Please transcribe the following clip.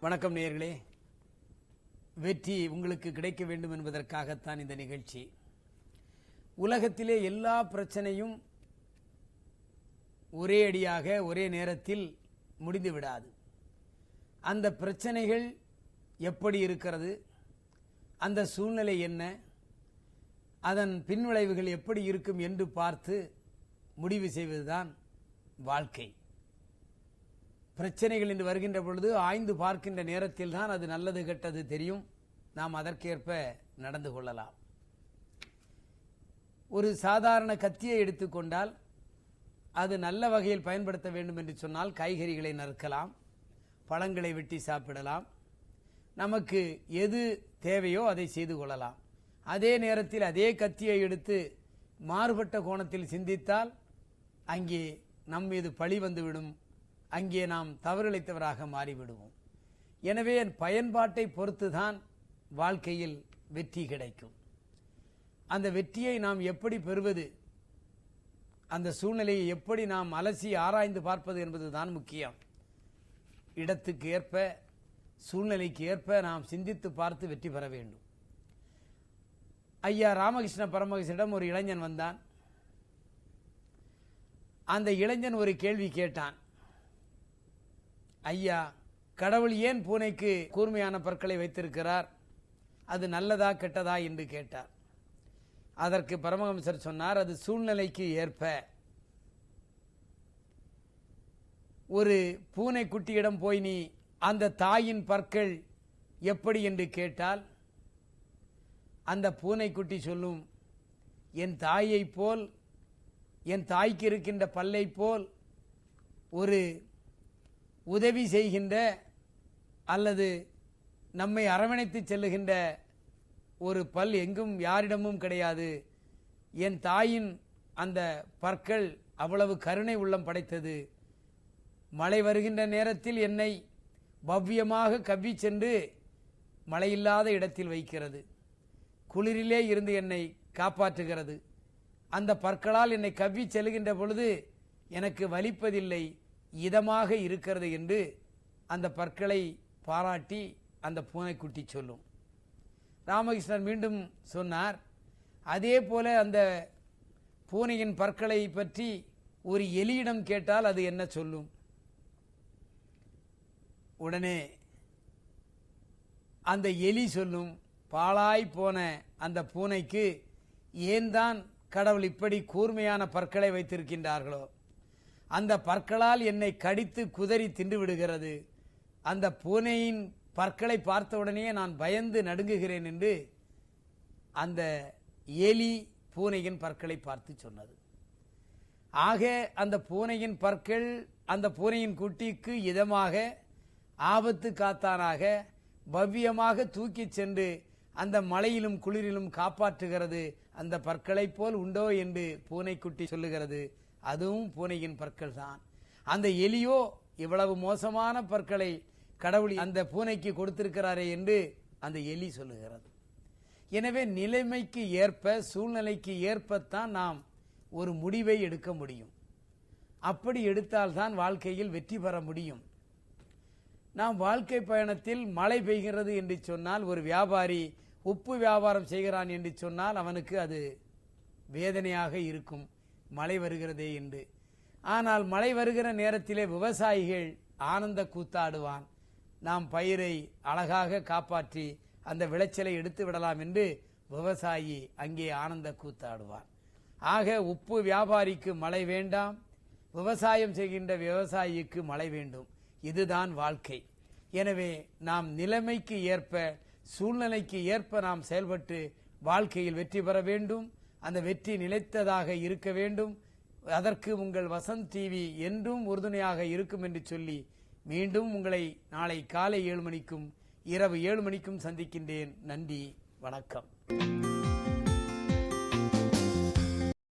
வணக்கம் நேயர்களே. வெற்றி உங்களுக்கு கிடைக்க வேண்டும் என்பதற்காகத்தான் இந்த நிகழ்ச்சி. உலகத்திலே எல்லா பிரச்சனையும் ஒரே அடியாக ஒரே நேரத்தில் முடிந்து விடாது. அந்த பிரச்சனைகள் எப்படி இருக்கிறது, அந்த சூழ்நிலை என்ன, அதன் பின்விளைவுகள் எப்படி இருக்கும் என்று பார்த்து முடிவு செய்வதுதான் வாழ்க்கை. பிரச்சனைகள் என்று வருகின்ற பொழுது ஆய்ந்து பார்க்கின்ற நேரத்தில் தான் அது நல்லது கெட்டது தெரியும். நாம் அதற்கேற்ப நடந்து கொள்ளலாம். ஒரு சாதாரண கத்தியை எடுத்துக்கொண்டால் அது நல்ல வகையில் பயன்படுத்த வேண்டும் என்று சொன்னால் காய்கறிகளை நறுக்கலாம், பழங்களை வெட்டி சாப்பிடலாம், நமக்கு எது தேவையோ அதை செய்து கொள்ளலாம். அதே நேரத்தில் அதே கத்தியை எடுத்து மாறுபட்ட கோணத்தில் சிந்தித்தால் அங்கே நம் மீது பழி வந்துவிடும், அங்கே நாம் தவறிழைத்தவராக மாறிவிடுவோம். எனவே பயன்பாட்டை பொறுத்துதான் வாழ்க்கையில் வெற்றி கிடைக்கும். அந்த வெற்றியை நாம் எப்படி பெறுவது, அந்த சூழ்நிலையை எப்படி நாம் அலசி ஆராய்ந்து பார்ப்பது என்பதுதான் முக்கியம். இடத்துக்கு ஏற்ப சூழ்நிலைக்கு ஏற்ப நாம் சிந்தித்து பார்த்து வெற்றி பெற வேண்டும். ஐயா ராமகிருஷ்ண பரமஹம்சரிடம் ஒரு இளைஞன் வந்தான். அந்த இளைஞன் ஒரு கேள்வி கேட்டான். ஐயா, கடவுள் ஏன் பூனைக்கு கூர்மையான பற்களை வைத்திருக்கிறார், அது நல்லதா கெட்டதா என்று கேட்டார். அதற்கு பரமஹம்சர் சொன்னார், அது சூழ்நிலைக்கு ஏற்ப. ஒரு பூனை குட்டியிடம் போய் நீ அந்த தாயின் பற்கள் எப்படி என்று கேட்டால் அந்த பூனைக்குட்டி சொல்லும், என் தாயை போல், என் தாய்க்கு இருக்கின்ற பல்லை போல் ஒரு உதவி செய்கின்ற அல்லது நம்மை அரவணைத்து செல்லுகின்ற ஒரு பல் எங்கும் யாரிடமும் கிடையாது. என் தாயின் அந்த பற்கள் அவ்வளவு கருணை உள்ளம் படைத்தது. மழை வருகின்ற நேரத்தில் என்னை பவ்யமாக கவ்வி சென்று மழையில்லாத இடத்தில் வைக்கிறது. குளிரிலே இருந்து என்னை காப்பாற்றுகிறது. அந்த பற்களால் என்னை கவ்வி செல்கின்ற பொழுது எனக்கு வலிப்பதில்லை, இதமாக இருக்கிறது என்று அந்த பற்களை பாராட்டி அந்த பூனைக்குட்டி சொல்லும். ராமகிருஷ்ணன் மீண்டும் சொன்னார், அதே போல அந்த பூனையின் பற்களை பற்றி ஒரு எலியிடம் கேட்டால் அது என்ன சொல்லும்? உடனே அந்த எலி சொல்லும், பாழாய் போன அந்த பூனைக்கு ஏன் தான் கடவுள் இப்படி கூர்மையான பற்களை வைத்திருக்கின்றார்களோ, அந்த பற்களால் என்னை கடித்து குதறி தின்று விடுகிறது. அந்த பூனையின் பற்களை பார்த்தவுடனே நான் பயந்து நடுங்குகிறேன் என்று அந்த எலி பூனையின் பற்களை பார்த்து சொன்னது. ஆக அந்த பூனையின் பற்கள் அந்த பூனையின் குட்டிக்கு இதமாக, ஆபத்து காத்தானாக, பவ்யமாக தூக்கி சென்று அந்த மழையிலும் குளிரிலும் காப்பாற்றுகிறது. அந்த பற்களை போல் உண்டோ என்று பூனைக்குட்டி சொல்லுகிறது. அதுவும் பூனையின் பற்கள் தான். அந்த எலியோ இவ்வளவு மோசமான பற்களை கடவுள் அந்த பூனைக்கு கொடுத்திருக்கிறாரே என்று அந்த எலி சொல்லுகிறது. எனவே நிலைமைக்கு ஏற்ப, சூழ்நிலைக்கு ஏற்பத்தான் நாம் ஒரு முடிவை எடுக்க முடியும். அப்படி எடுத்தால்தான் வாழ்க்கையில் வெற்றி பெற முடியும். நாம் வாழ்க்கை பயணத்தில் மழை பெய்கிறது என்று சொன்னால், ஒரு வியாபாரி உப்பு வியாபாரம் செய்கிறான் என்று சொன்னால் அவனுக்கு அது வேதனையாக இருக்கும், மழை வருகிறதே என்று. ஆனால் மழை வருகிற நேரத்திலே விவசாயிகள் ஆனந்த கூத்தாடுவான். நாம் பயிரை அழகாக காப்பாற்றி அந்த விளைச்சலை எடுத்து விடலாம் என்று விவசாயி அங்கே ஆனந்த கூத்தாடுவான். ஆக உப்பு வியாபாரிக்கு மழை வேண்டாம், விவசாயம் செய்கின்ற விவசாயிக்கு மழை வேண்டும். இதுதான் வாழ்க்கை. எனவே நாம் நிலைமைக்கு ஏற்ப, சூழ்நிலைக்கு ஏற்ப நாம் செயல்பட்டு வாழ்க்கையில் வெற்றி பெற வேண்டும். அந்த வெற்றி நிலைத்ததாக இருக்க வேண்டும். அதற்கு உங்கள் வசந்த் டிவி என்றும் உறுதுணையாக இருக்கும் என்று சொல்லி மீண்டும் உங்களை நாளை காலை 7 மணிக்கும் இரவு 7 மணிக்கும் சந்திக்கின்றேன். நன்றி, வணக்கம்.